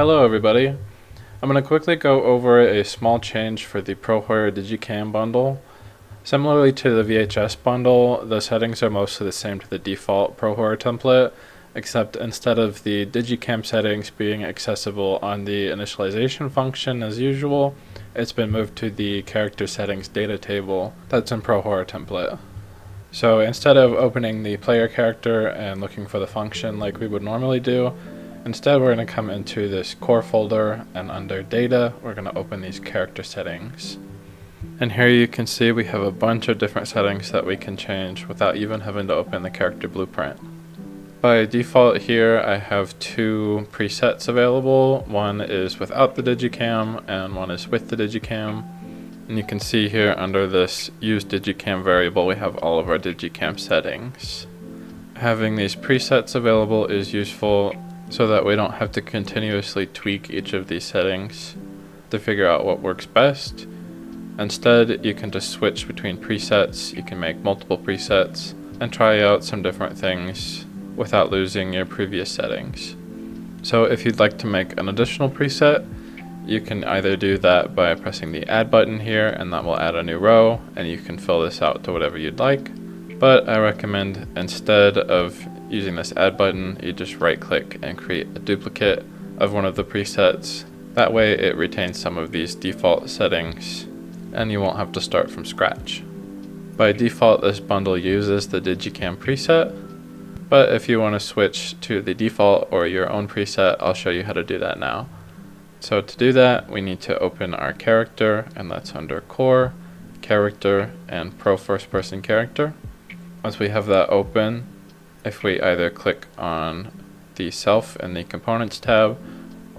Hello everybody. I'm going to quickly go over a small change for the Pro Horror Digicam bundle. Similarly to the VHS bundle, the settings are mostly the same to the default Pro Horror template, except instead of the Digicam settings being accessible on the initialization function as usual, it's been moved to the character settings data table that's in Pro Horror template. So instead of opening the player character and looking for the function like we would normally do, instead we're going to come into this core folder, and under data we're going to open these character settings. And here you can see we have a bunch of different settings that we can change without even having to open the character blueprint. By default here I have two presets available. One is without the Digicam and one is with the Digicam. And you can see here under this use Digicam variable we have all of our Digicam settings. Having these presets available is useful so that we don't have to continuously tweak each of these settings to figure out what works best. Instead, you can just switch between presets, you can make multiple presets, and try out some different things without losing your previous settings. So if you'd like to make an additional preset, you can either do that by pressing the add button here, and that will add a new row, and you can fill this out to whatever you'd like. But I recommend instead of using this add button, you just right click and create a duplicate of one of the presets. That way it retains some of these default settings and you won't have to start from scratch. By default this bundle uses the Digicam preset, but if you want to switch to the default or your own preset, I'll show you how to do that now. So to do that we need to open our character, and that's under core, character, and pro first person character. Once we have that open, if we either click on the self in the components tab,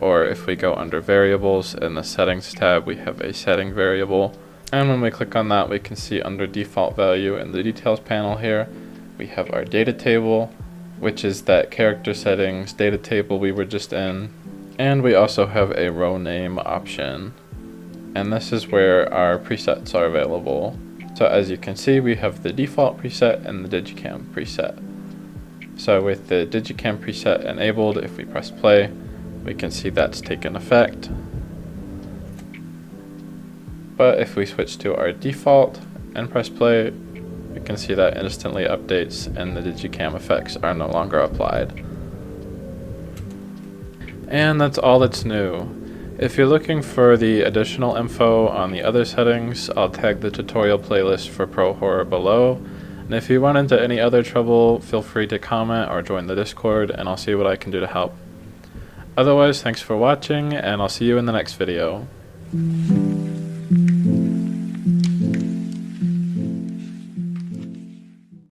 or if we go under variables in the settings tab, we have a setting variable. And when we click on that, we can see under default value in the details panel here, we have our data table, which is that character settings data table we were just in. And we also have a row name option. And this is where our presets are available. So as you can see, we have the default preset and the Digicam preset. So with the Digicam preset enabled, if we press play, we can see that's taken effect. But if we switch to our default and press play, we can see that instantly updates and the Digicam effects are no longer applied. And that's all that's new. If you're looking for the additional info on the other settings, I'll tag the tutorial playlist for Pro Horror below. And if you run into any other trouble, feel free to comment or join the Discord and I'll see what I can do to help. Otherwise, thanks for watching and I'll see you in the next video.